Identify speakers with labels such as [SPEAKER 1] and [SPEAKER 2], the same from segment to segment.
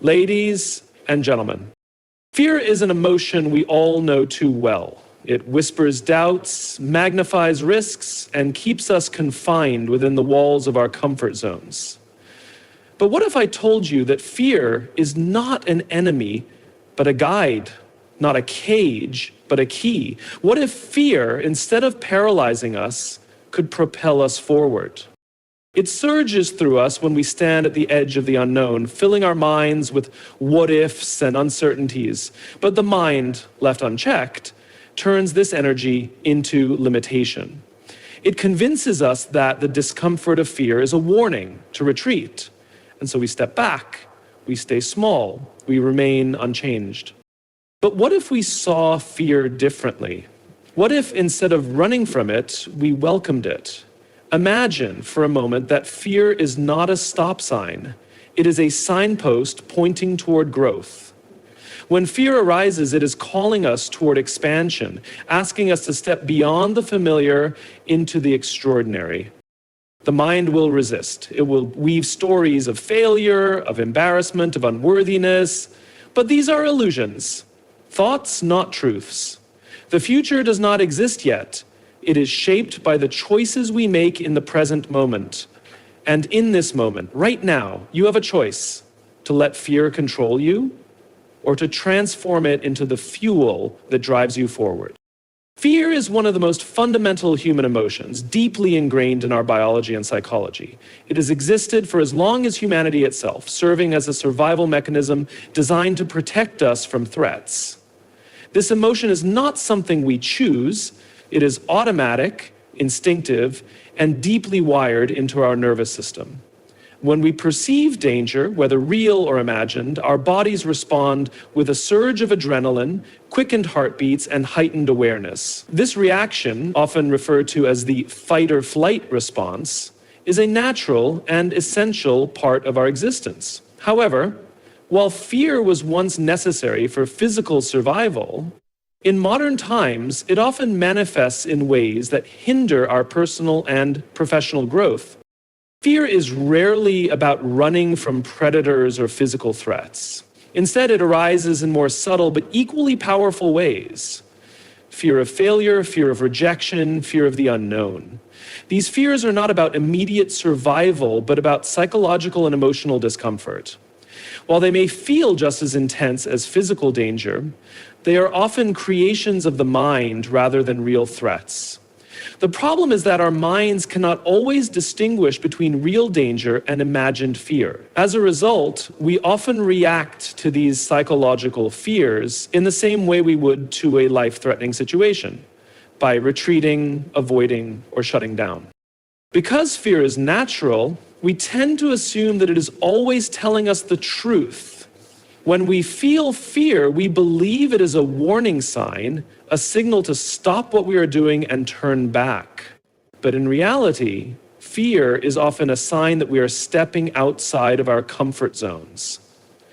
[SPEAKER 1] Ladies and gentlemen, fear is an emotion we all know too well. It whispers doubts, magnifies risks, and keeps us confined within the walls of our comfort zones. But what if I told you that fear is not an enemy, but a guide, not a cage, but a key? What if fear, instead of paralyzing us, could propel us forward? It surges through us when we stand at the edge of the unknown, filling our minds with what-ifs and uncertainties. But the mind, left unchecked, turns this energy into limitation. It convinces us that the discomfort of fear is a warning to retreat. And so we step back, we stay small, we remain unchanged. But what if we saw fear differently? What if instead of running from it, we welcomed it? Imagine for a moment that fear is not a stop sign. It is a signpost pointing toward growth. When fear arises, it is calling us toward expansion, asking us to step beyond the familiar into the extraordinary. The mind will resist. It will weave stories of failure, of embarrassment, of unworthiness. But these are illusions, thoughts, not truths. The future does not exist yet. It is shaped by the choices we make in the present moment. And in this moment, right now, you have a choice to let fear control you or to transform it into the fuel that drives you forward. Fear is one of the most fundamental human emotions, deeply ingrained in our biology and psychology. It has existed for as long as humanity itself, serving as a survival mechanism designed to protect us from threats. This emotion is not something we choose. It is automatic, instinctive, and deeply wired into our nervous system. When we perceive danger, whether real or imagined, our bodies respond with a surge of adrenaline, quickened heartbeats, and heightened awareness. This reaction, often referred to as the fight or flight response, is a natural and essential part of our existence. However, while fear was once necessary for physical survival, in modern times, it often manifests in ways that hinder our personal and professional growth. Fear is rarely about running from predators or physical threats. Instead, it arises in more subtle but equally powerful ways. Fear of failure, fear of rejection, fear of the unknown. These fears are not about immediate survival, but about psychological and emotional discomfort. While they may feel just as intense as physical danger, they are often creations of the mind rather than real threats. The problem is that our minds cannot always distinguish between real danger and imagined fear. As a result, we often react to these psychological fears in the same way we would to a life-threatening situation, by retreating, avoiding, or shutting down. Because fear is natural, we tend to assume that it is always telling us the truth. When we feel fear, we believe it is a warning sign, a signal to stop what we are doing and turn back. But in reality, fear is often a sign that we are stepping outside of our comfort zones.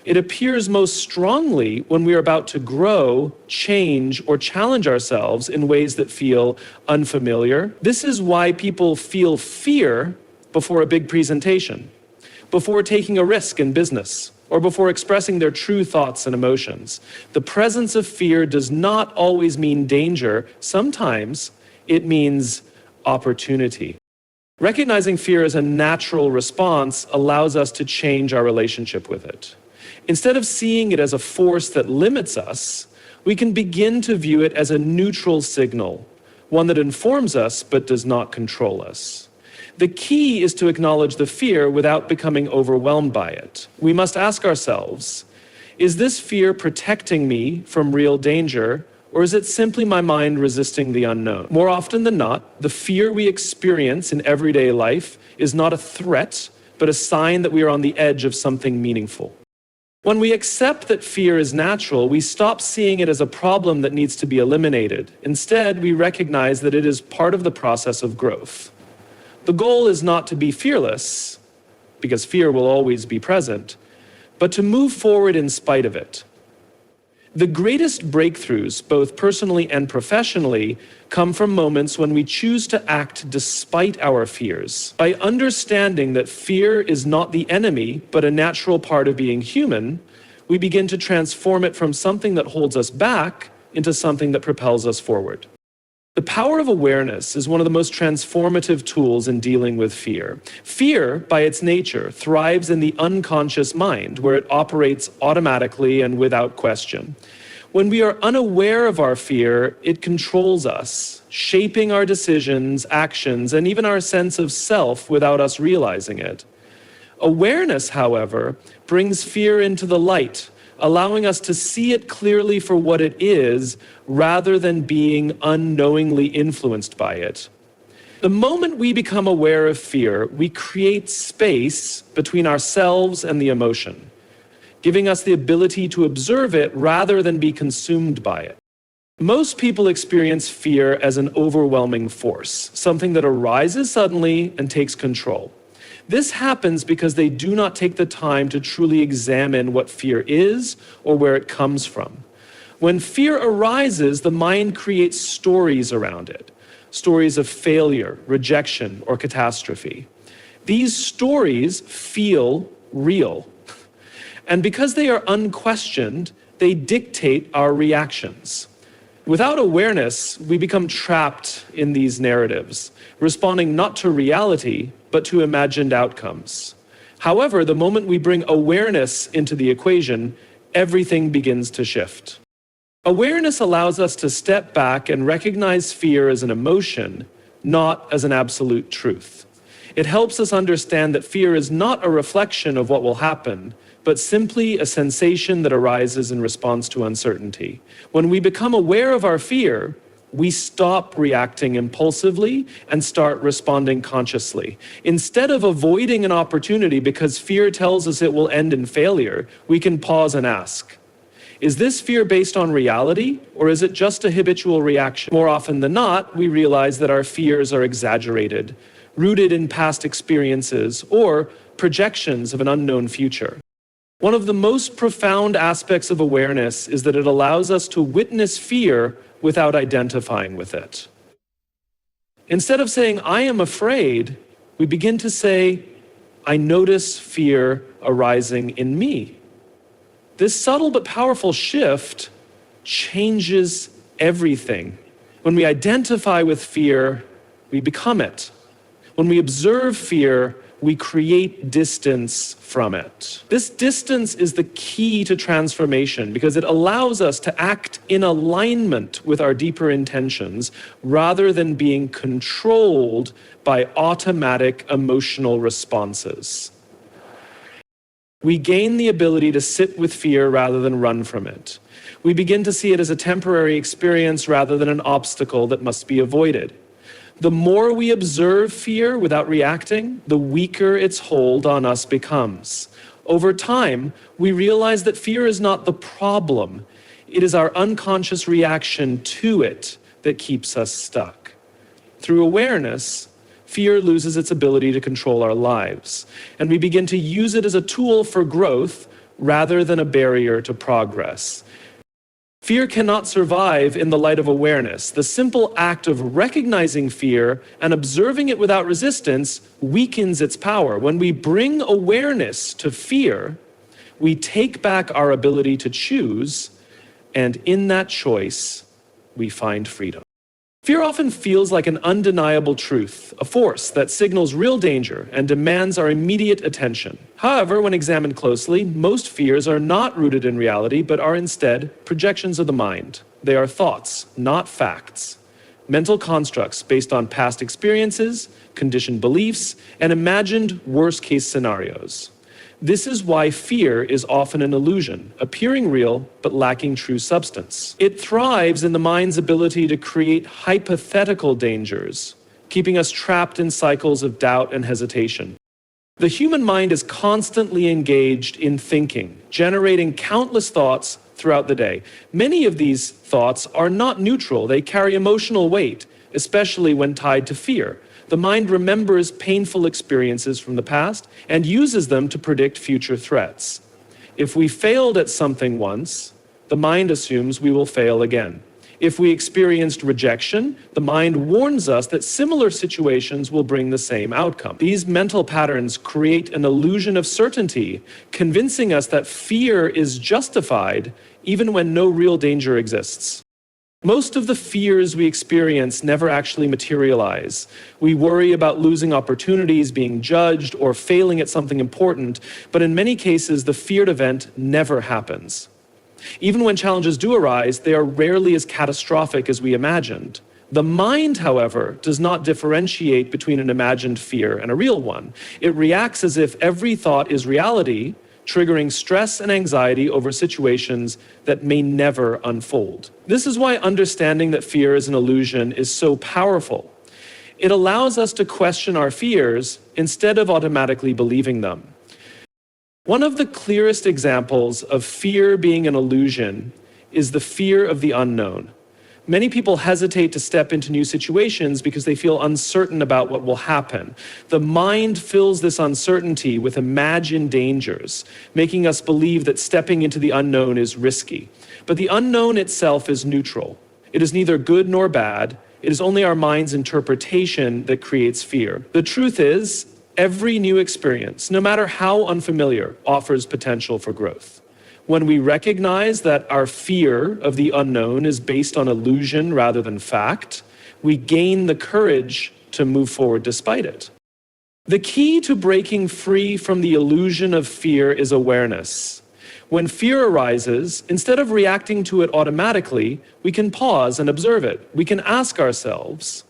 [SPEAKER 1] It appears most strongly when we are about to grow, change, or challenge ourselves in ways that feel unfamiliar. This is why people feel fear before a big presentation, before taking a risk in business, or before expressing their true thoughts and emotions. The presence of fear does not always mean danger. Sometimes it means opportunity. Recognizing fear as a natural response allows us to change our relationship with it. Instead of seeing it as a force that limits us, we can begin to view it as a neutral signal, one that informs us but does not control us. The key is to acknowledge the fear without becoming overwhelmed by it. We must ask ourselves, is this fear protecting me from real danger, or is it simply my mind resisting the unknown? More often than not, the fear we experience in everyday life is not a threat, but a sign that we are on the edge of something meaningful. When we accept that fear is natural, we stop seeing it as a problem that needs to be eliminated. Instead, we recognize that it is part of the process of growth. The goal is not to be fearless, because fear will always be present, but to move forward in spite of it. The greatest breakthroughs, both personally and professionally, come from moments when we choose to act despite our fears. By understanding that fear is not the enemy, but a natural part of being human, we begin to transform it from something that holds us back into something that propels us forward. The power of awareness is one of the most transformative tools in dealing with fear. Fear, by its nature, thrives in the unconscious mind, where it operates automatically and without question. When we are unaware of our fear, it controls us, shaping our decisions, actions, and even our sense of self without us realizing it. Awareness, however, brings fear into the light, allowing us to see it clearly for what it is, rather than being unknowingly influenced by it. The moment we become aware of fear, we create space between ourselves and the emotion, giving us the ability to observe it rather than be consumed by it. Most people experience fear as an overwhelming force, something that arises suddenly and takes control. This happens because they do not take the time to truly examine what fear is or where it comes from. When fear arises, the mind creates stories around it, stories of failure, rejection, or catastrophe. These stories feel real. And because they are unquestioned, they dictate our reactions. Without awareness, we become trapped in these narratives, responding not to reality, but to imagined outcomes. However, the moment we bring awareness into the equation, everything begins to shift. Awareness allows us to step back and recognize fear as an emotion, not as an absolute truth. It helps us understand that fear is not a reflection of what will happen, but simply a sensation that arises in response to uncertainty. When we become aware of our fear, we stop reacting impulsively and start responding consciously. Instead of avoiding an opportunity because fear tells us it will end in failure, we can pause and ask, is this fear based on reality, or is it just a habitual reaction? More often than not, we realize that our fears are exaggerated, rooted in past experiences, or projections of an unknown future. One of the most profound aspects of awareness is that it allows us to witness fear without identifying with it. Instead of saying, I am afraid, we begin to say, I notice fear arising in me. This subtle but powerful shift changes everything. When we identify with fear, we become it. When we observe fear, we create distance from it. This distance is the key to transformation because it allows us to act in alignment with our deeper intentions rather than being controlled by automatic emotional responses. We gain the ability to sit with fear rather than run from it. We begin to see it as a temporary experience rather than an obstacle that must be avoided. The more we observe fear without reacting, the weaker its hold on us becomes. Over time, we realize that fear is not the problem. It is our unconscious reaction to it that keeps us stuck. Through awareness, fear loses its ability to control our lives, and we begin to use it as a tool for growth rather than a barrier to progress. Fear cannot survive in the light of awareness. The simple act of recognizing fear and observing it without resistance weakens its power. When we bring awareness to fear, we take back our ability to choose, and in that choice, we find freedom. Fear often feels like an undeniable truth, a force that signals real danger and demands our immediate attention. However, when examined closely, most fears are not rooted in reality, but are instead projections of the mind. They are thoughts, not facts. Mental constructs based on past experiences, conditioned beliefs, and imagined worst-case scenarios. This is why fear is often an illusion, appearing real but lacking true substance. It thrives in the mind's ability to create hypothetical dangers, keeping us trapped in cycles of doubt and hesitation. The human mind is constantly engaged in thinking, generating countless thoughts throughout the day. Many of these thoughts are not neutral. They carry emotional weight, especially when tied to fear. The mind remembers painful experiences from the past and uses them to predict future threats. If we failed at something once, the mind assumes we will fail again. If we experienced rejection, the mind warns us that similar situations will bring the same outcome. These mental patterns create an illusion of certainty, convincing us that fear is justified even when no real danger exists. Most of the fears we experience never actually materialize. We worry about losing opportunities, being judged, or failing at something important, but in many cases, the feared event never happens. Even when challenges do arise, they are rarely as catastrophic as we imagined. The mind, however, does not differentiate between an imagined fear and a real one. It reacts as if every thought is reality, triggering stress and anxiety over situations that may never unfold. This is why understanding that fear is an illusion is so powerful. It allows us to question our fears instead of automatically believing them. One of the clearest examples of fear being an illusion is the fear of the unknown. Many people hesitate to step into new situations because they feel uncertain about what will happen. The mind fills this uncertainty with imagined dangers, making us believe that stepping into the unknown is risky. But the unknown itself is neutral. It is neither good nor bad. It is only our mind's interpretation that creates fear. The truth is, every new experience, no matter how unfamiliar, offers potential for growth. When we recognize that our fear of the unknown is based on illusion rather than fact, we gain the courage to move forward despite it. The key to breaking free from the illusion of fear is awareness. When fear arises, instead of reacting to it automatically, we can pause and observe it. We can ask ourselves,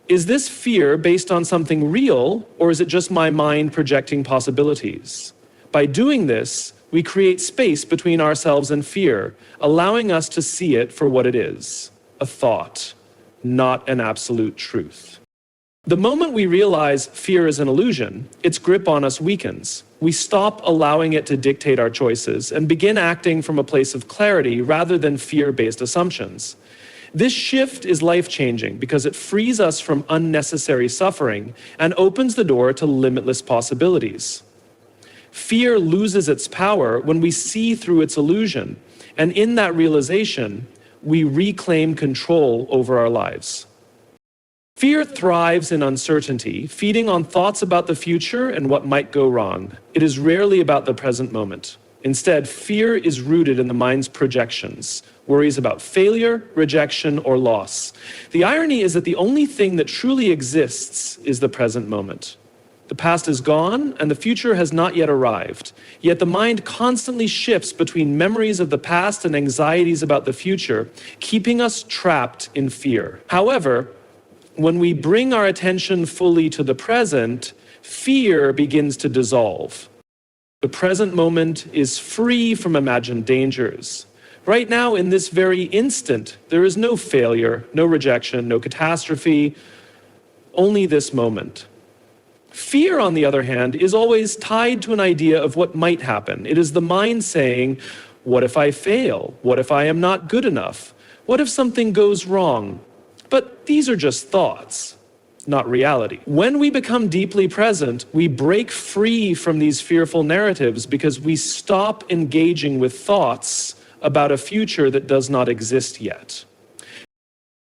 [SPEAKER 1] is this fear based on something real, or is it just my mind projecting possibilities? By doing this, we create space between ourselves and fear, allowing us to see it for what it is, a thought, not an absolute truth. The moment we realize fear is an illusion, its grip on us weakens. We stop allowing it to dictate our choices and begin acting from a place of clarity rather than fear-based assumptions. This shift is life-changing because it frees us from unnecessary suffering and opens the door to limitless possibilities. Fear loses its power when we see through its illusion, and in that realization, we reclaim control over our lives. Fear thrives in uncertainty, feeding on thoughts about the future and what might go wrong. It is rarely about the present moment. Instead, fear is rooted in the mind's projections, worries about failure, rejection, or loss. The irony is that the only thing that truly exists is the present moment. The past is gone, and the future has not yet arrived. Yet the mind constantly shifts between memories of the past and anxieties about the future, keeping us trapped in fear. However, when we bring our attention fully to the present, fear begins to dissolve. The present moment is free from imagined dangers. Right now, in this very instant, there is no failure, no rejection, no catastrophe, only this moment. Fear, on the other hand, is always tied to an idea of what might happen. It is the mind saying, what if I fail? What if I am not good enough? What if something goes wrong? But these are just thoughts, not reality. When we become deeply present, we break free from these fearful narratives because we stop engaging with thoughts about a future that does not exist yet.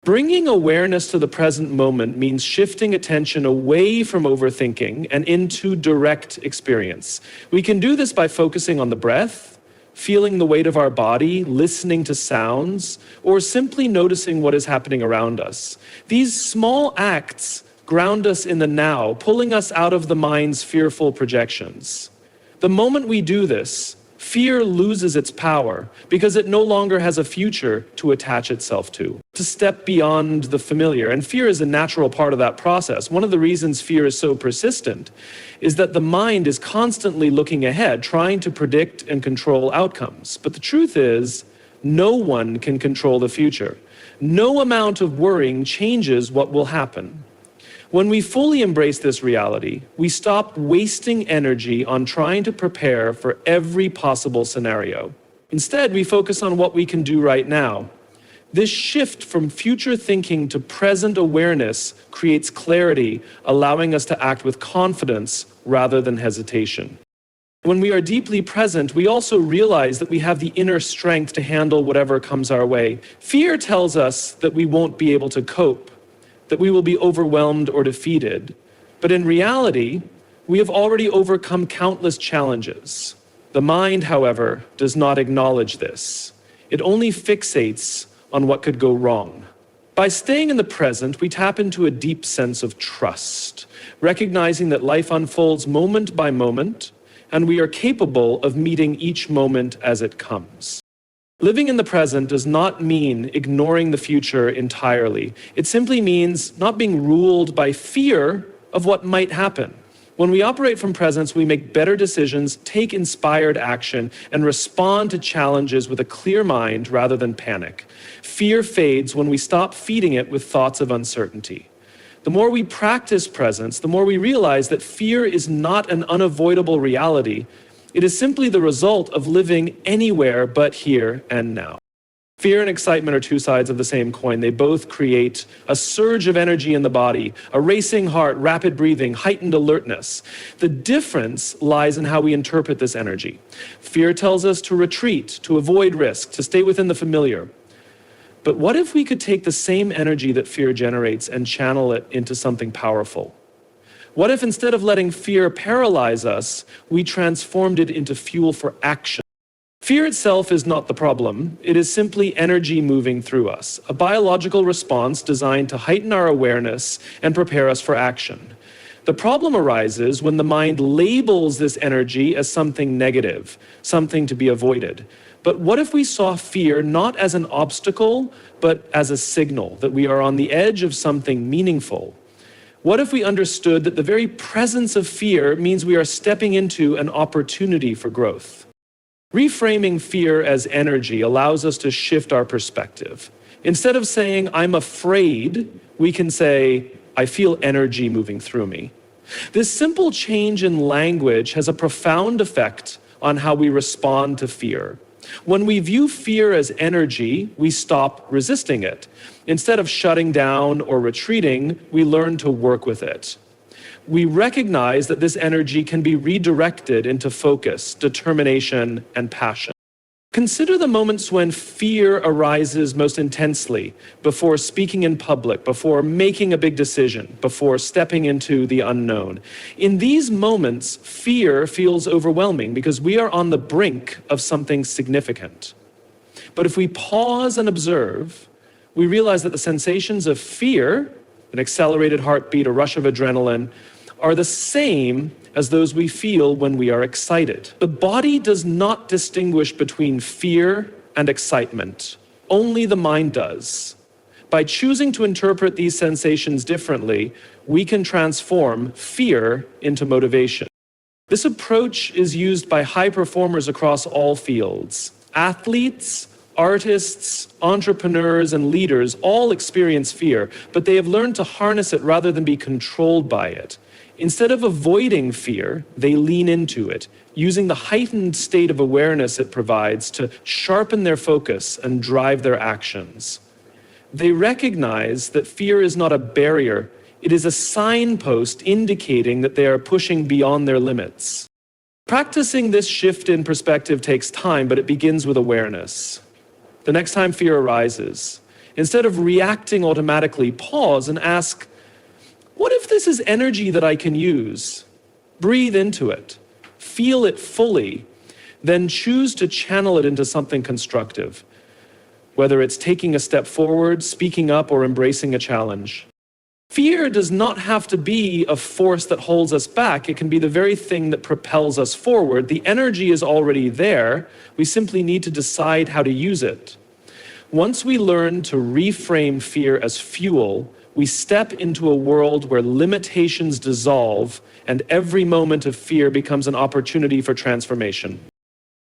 [SPEAKER 1] Bringing awareness to the present moment means shifting attention away from overthinking and into direct experience. We can do this by focusing on the breath, feeling the weight of our body, listening to sounds, or simply noticing what is happening around us. These small acts ground us in the now, pulling us out of the mind's fearful projections. The moment we do this, fear loses its power because it no longer has a future to attach itself to step beyond the familiar. And fear is a natural part of that process. One of the reasons fear is so persistent is that the mind is constantly looking ahead, trying to predict and control outcomes. But the truth is, no one can control the future. No amount of worrying changes what will happen. When we fully embrace this reality, we stop wasting energy on trying to prepare for every possible scenario. Instead, we focus on what we can do right now. This shift from future thinking to present awareness creates clarity, allowing us to act with confidence rather than hesitation. When we are deeply present, we also realize that we have the inner strength to handle whatever comes our way. Fear tells us that we won't be able to cope, that we will be overwhelmed or defeated. But in reality, we have already overcome countless challenges. The mind, however, does not acknowledge this. It only fixates on what could go wrong. By staying in the present, we tap into a deep sense of trust, recognizing that life unfolds moment by moment, and we are capable of meeting each moment as it comes. Living in the present does not mean ignoring the future entirely. It simply means not being ruled by fear of what might happen. When we operate from presence, we make better decisions, take inspired action, and respond to challenges with a clear mind rather than panic. Fear fades when we stop feeding it with thoughts of uncertainty. The more we practice presence, the more we realize that fear is not an unavoidable reality. It is simply the result of living anywhere but here and now. Fear and excitement are two sides of the same coin. They both create a surge of energy in the body, a racing heart, rapid breathing, heightened alertness. The difference lies in how we interpret this energy. Fear tells us to retreat, to avoid risk, to stay within the familiar. But what if we could take the same energy that fear generates and channel it into something powerful? What if instead of letting fear paralyze us, we transformed it into fuel for action? Fear itself is not the problem. It is simply energy moving through us, a biological response designed to heighten our awareness and prepare us for action. The problem arises when the mind labels this energy as something negative, something to be avoided. But what if we saw fear not as an obstacle, but as a signal that we are on the edge of something meaningful? What if we understood that the very presence of fear means we are stepping into an opportunity for growth? Reframing fear as energy allows us to shift our perspective. Instead of saying, I'm afraid, we can say, I feel energy moving through me. This simple change in language has a profound effect on how we respond to fear. When we view fear as energy, we stop resisting it. Instead of shutting down or retreating, we learn to work with it. We recognize that this energy can be redirected into focus, determination, and passion. Consider the moments when fear arises most intensely, before speaking in public, before making a big decision, before stepping into the unknown. In these moments, fear feels overwhelming because we are on the brink of something significant. But if we pause and observe, we realize that the sensations of fear, an accelerated heartbeat, a rush of adrenaline, are the same as those we feel when we are excited. The body does not distinguish between fear and excitement. Only the mind does. By choosing to interpret these sensations differently, we can transform fear into motivation. This approach is used by high performers across all fields. Athletes, artists, entrepreneurs, and leaders all experience fear, but they have learned to harness it rather than be controlled by it. Instead of avoiding fear, they lean into it, using the heightened state of awareness it provides to sharpen their focus and drive their actions. They recognize that fear is not a barrier, it is a signpost indicating that they are pushing beyond their limits. Practicing this shift in perspective takes time, but it begins with awareness. The next time fear arises, instead of reacting automatically, pause and ask, what if this is energy that I can use? Breathe into it, feel it fully, then choose to channel it into something constructive, whether it's taking a step forward, speaking up, or embracing a challenge. Fear does not have to be a force that holds us back. It can be the very thing that propels us forward. The energy is already there. We simply need to decide how to use it. Once we learn to reframe fear as fuel, we step into a world where limitations dissolve and every moment of fear becomes an opportunity for transformation.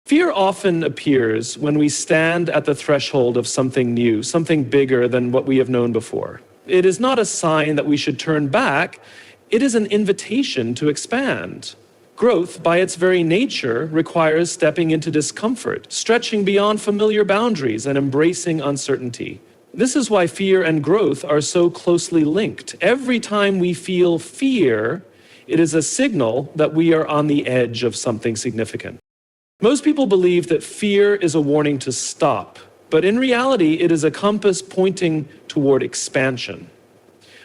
[SPEAKER 1] Fear often appears when we stand at the threshold of something new, something bigger than what we have known before. It is not a sign that we should turn back. It is an invitation to expand. Growth, by its very nature, requires stepping into discomfort, stretching beyond familiar boundaries, and embracing uncertainty. This is why fear and growth are so closely linked. Every time we feel fear, It is a signal that we are on the edge of something significant. Most people believe that fear is a warning to stop, but in reality, it is a compass pointing toward expansion.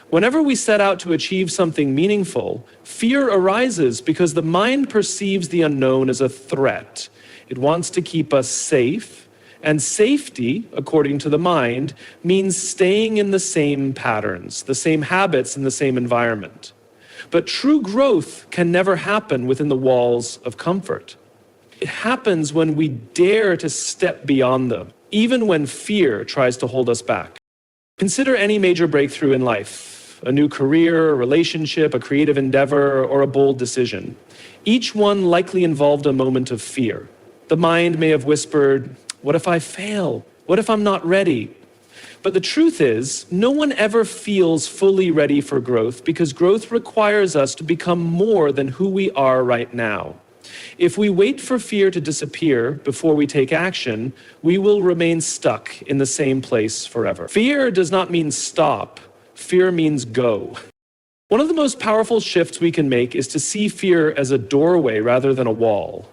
[SPEAKER 1] Whenever we set out to achieve something meaningful, fear arises because the mind perceives the unknown as a threat. It wants to keep us safe, and safety, according to the mind, means staying in the same patterns, the same habits, and the same environment. But true growth can never happen within the walls of comfort. It happens when we dare to step beyond them, even when fear tries to hold us back. Consider any major breakthrough in life, a new career, a relationship, a creative endeavor, or a bold decision. Each one likely involved a moment of fear. The mind may have whispered, "What if I fail? What if I'm not ready?" But the truth is, no one ever feels fully ready for growth because growth requires us to become more than who we are right now. If we wait for fear to disappear before we take action, we will remain stuck in the same place forever. Fear does not mean stop. Fear means go. One of the most powerful shifts we can make is to see fear as a doorway rather than a wall.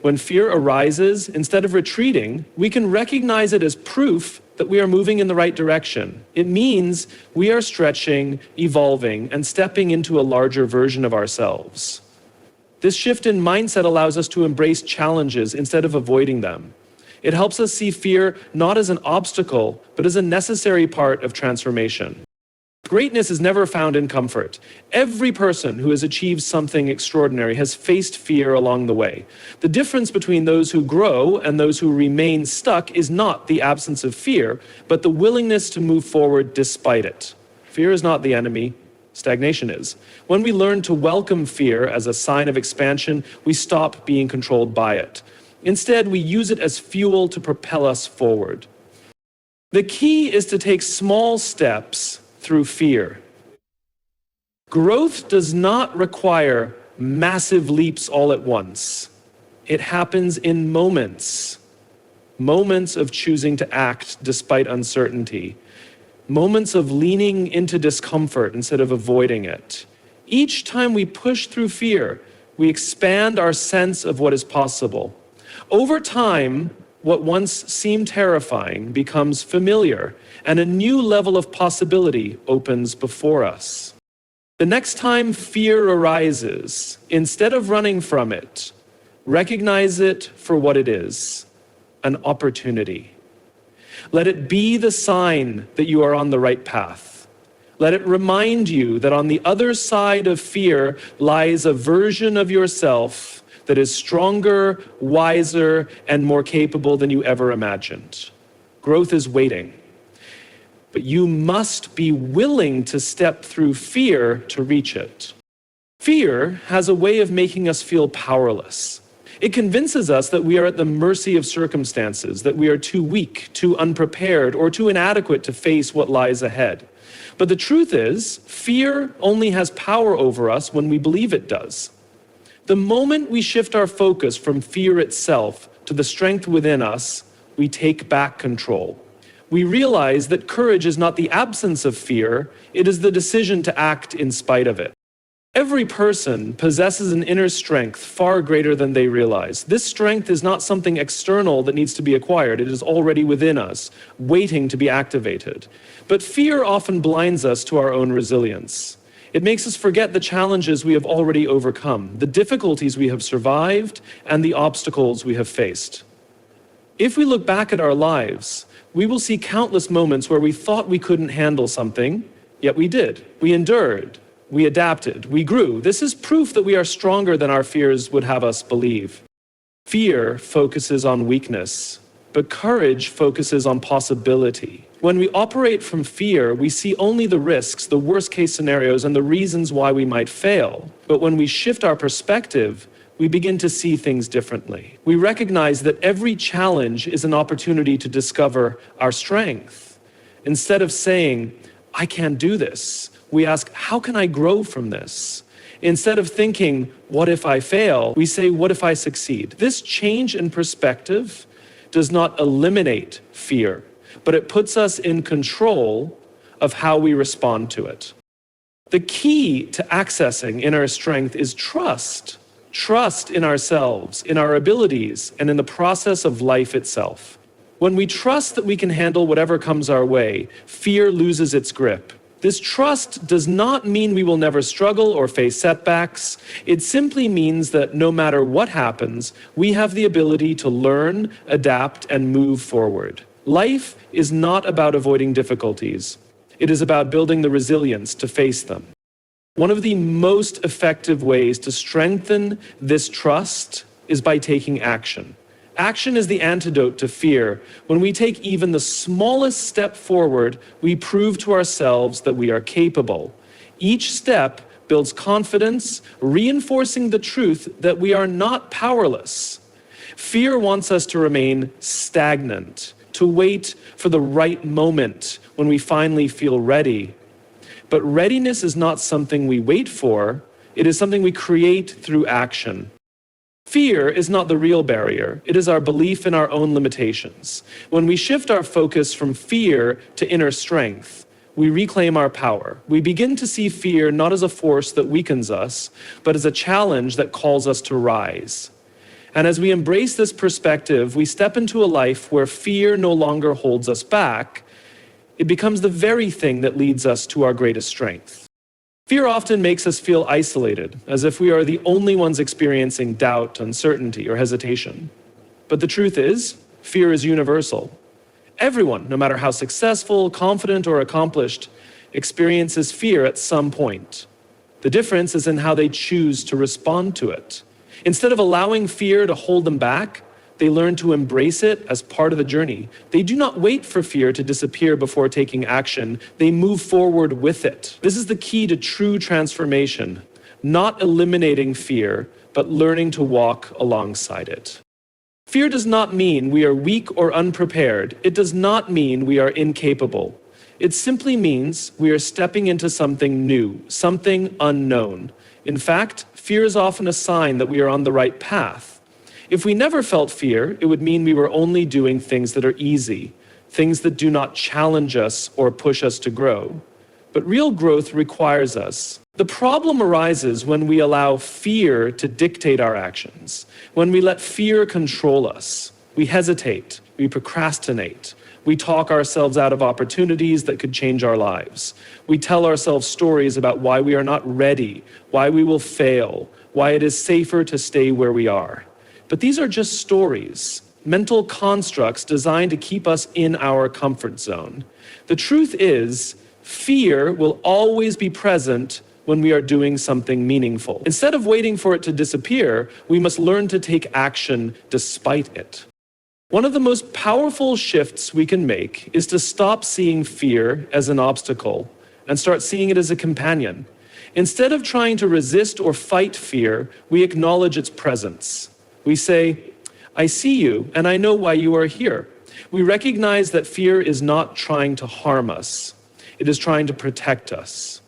[SPEAKER 1] When fear arises, instead of retreating, we can recognize it as proof that we are moving in the right direction. It means we are stretching, evolving, and stepping into a larger version of ourselves. This shift in mindset allows us to embrace challenges instead of avoiding them. It helps us see fear not as an obstacle, but as a necessary part of transformation. Greatness is never found in comfort. Every person who has achieved something extraordinary has faced fear along the way. The difference between those who grow and those who remain stuck is not the absence of fear, but the willingness to move forward despite it. Fear is not the enemy. Stagnation is. When we learn to welcome fear as a sign of expansion, we stop being controlled by it. Instead, we use it as fuel to propel us forward. The key is to take small steps through fear. Growth does not require massive leaps all at once. It happens in moments. Moments of choosing to act despite uncertainty. Moments of leaning into discomfort instead of avoiding it. Each time we push through fear, we expand our sense of what is possible. Over time, what once seemed terrifying becomes familiar, and a new level of possibility opens before us. The next time fear arises, instead of running from it, recognize it for what it is, an opportunity. Let it be the sign that you are on the right path. Let it remind you that on the other side of fear lies a version of yourself that is stronger, wiser, and more capable than you ever imagined. Growth is waiting. But you must be willing to step through fear to reach it. Fear has a way of making us feel powerless. It convinces us that we are at the mercy of circumstances, that we are too weak, too unprepared, or too inadequate to face what lies ahead. But the truth is, fear only has power over us when we believe it does. The moment we shift our focus from fear itself to the strength within us, we take back control. We realize that courage is not the absence of fear, it is the decision to act in spite of it. Every person possesses an inner strength far greater than they realize. This strength is not something external that needs to be acquired. It is already within us, waiting to be activated. But fear often blinds us to our own resilience. It makes us forget the challenges we have already overcome, the difficulties we have survived, and the obstacles we have faced. If we look back at our lives, we will see countless moments where we thought we couldn't handle something, yet we did. We endured. We adapted, we grew. This is proof that we are stronger than our fears would have us believe. Fear focuses on weakness, but courage focuses on possibility. When we operate from fear, we see only the risks, the worst-case scenarios, and the reasons why we might fail. But when we shift our perspective, we begin to see things differently. We recognize that every challenge is an opportunity to discover our strength. Instead of saying, "I can't do this," we ask, how can I grow from this? Instead of thinking, what if I fail? We say, what if I succeed? This change in perspective does not eliminate fear, but it puts us in control of how we respond to it. The key to accessing inner strength is trust. Trust in ourselves, in our abilities, and in the process of life itself. When we trust that we can handle whatever comes our way, fear loses its grip. This trust does not mean we will never struggle or face setbacks. It simply means that no matter what happens, we have the ability to learn, adapt, and move forward. Life is not about avoiding difficulties. It is about building the resilience to face them. One of the most effective ways to strengthen this trust is by taking action. Action is the antidote to fear. When we take even the smallest step forward, we prove to ourselves that we are capable. Each step builds confidence, reinforcing the truth that we are not powerless. Fear wants us to remain stagnant, to wait for the right moment when we finally feel ready. But readiness is not something we wait for, it is something we create through action. Fear is not the real barrier, it is our belief in our own limitations. When we shift our focus from fear to inner strength, we reclaim our power. We begin to see fear not as a force that weakens us, but as a challenge that calls us to rise. And as we embrace this perspective, we step into a life where fear no longer holds us back. It becomes the very thing that leads us to our greatest strength. Fear often makes us feel isolated, as if we are the only ones experiencing doubt, uncertainty, or hesitation. But the truth is, fear is universal. Everyone, no matter how successful, confident, or accomplished, experiences fear at some point. The difference is in how they choose to respond to it. Instead of allowing fear to hold them back, they learn to embrace it as part of the journey. They do not wait for fear to disappear before taking action. They move forward with it. This is the key to true transformation, not eliminating fear, but learning to walk alongside it. Fear does not mean we are weak or unprepared. It does not mean we are incapable. It simply means we are stepping into something new, something unknown. In fact, fear is often a sign that we are on the right path. If we never felt fear, it would mean we were only doing things that are easy, things that do not challenge us or push us to grow. But real growth requires us. The problem arises when we allow fear to dictate our actions, when we let fear control us. We hesitate, we procrastinate, we talk ourselves out of opportunities that could change our lives. We tell ourselves stories about why we are not ready, why we will fail, why it is safer to stay where we are. But these are just stories, mental constructs designed to keep us in our comfort zone. The truth is, fear will always be present when we are doing something meaningful. Instead of waiting for it to disappear, we must learn to take action despite it. One of the most powerful shifts we can make is to stop seeing fear as an obstacle and start seeing it as a companion. Instead of trying to resist or fight fear, we acknowledge its presence. We say, I see you, and I know why you are here. We recognize that fear is not trying to harm us. It is trying to protect us.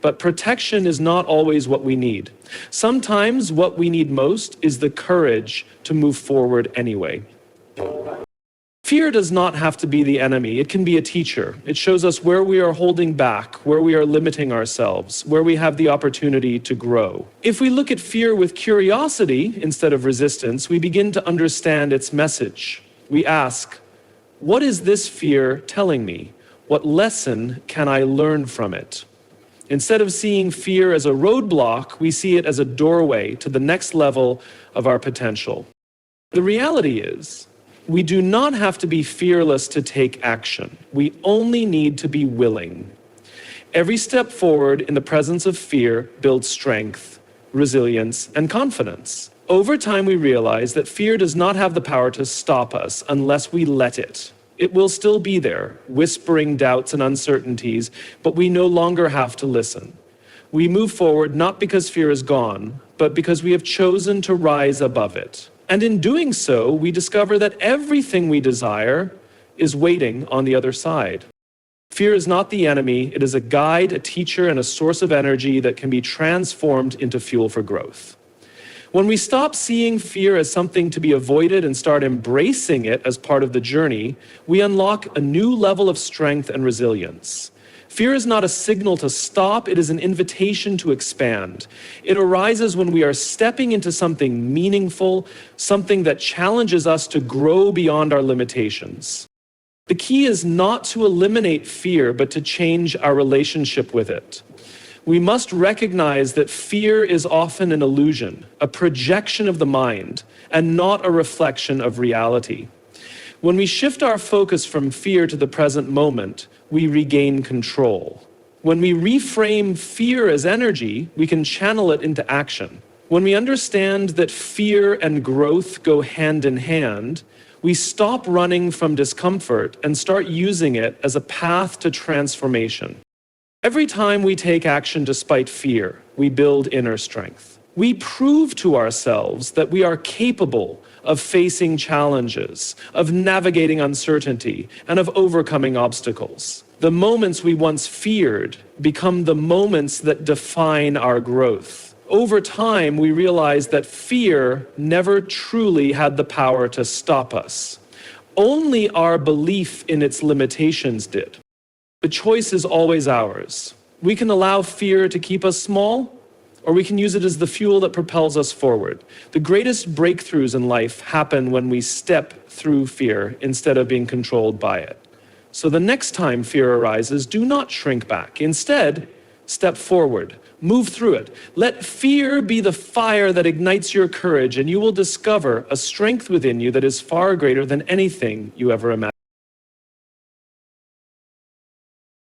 [SPEAKER 1] But protection is not always what we need. Sometimes what we need most is the courage to move forward anyway. Fear does not have to be the enemy. It can be a teacher. It shows us where we are holding back, where we are limiting ourselves, where we have the opportunity to grow. If we look at fear with curiosity instead of resistance, we begin to understand its message. We ask, what is this fear telling me? What lesson can I learn from it? Instead of seeing fear as a roadblock, we see it as a doorway to the next level of our potential. The reality is, we do not have to be fearless to take action. We only need to be willing. Every step forward in the presence of fear builds strength, resilience, and confidence. Over time, we realize that fear does not have the power to stop us unless we let it. It will still be there, whispering doubts and uncertainties, but we no longer have to listen. We move forward not because fear is gone, but because we have chosen to rise above it. And in doing so, we discover that everything we desire is waiting on the other side. Fear is not the enemy. It is a guide, a teacher, and a source of energy that can be transformed into fuel for growth. When we stop seeing fear as something to be avoided and start embracing it as part of the journey, we unlock a new level of strength and resilience. Fear is not a signal to stop, it is an invitation to expand. It arises when we are stepping into something meaningful, something that challenges us to grow beyond our limitations. The key is not to eliminate fear, but to change our relationship with it. We must recognize that fear is often an illusion, a projection of the mind, and not a reflection of reality. When we shift our focus from fear to the present moment, we regain control. When we reframe fear as energy, we can channel it into action. When we understand that fear and growth go hand in hand, we stop running from discomfort and start using it as a path to transformation. Every time we take action despite fear, we build inner strength. We prove to ourselves that we are capable of facing challenges, of navigating uncertainty, and of overcoming obstacles. The moments we once feared become the moments that define our growth. Over time, we realize that fear never truly had the power to stop us. Only our belief in its limitations did. The choice is always ours. We can allow fear to keep us small, or we can use it as the fuel that propels us forward. The greatest breakthroughs in life happen when we step through fear instead of being controlled by it. So the next time fear arises, do not shrink back. Instead, step forward, move through it. Let fear be the fire that ignites your courage, and you will discover a strength within you that is far greater than anything you ever imagined.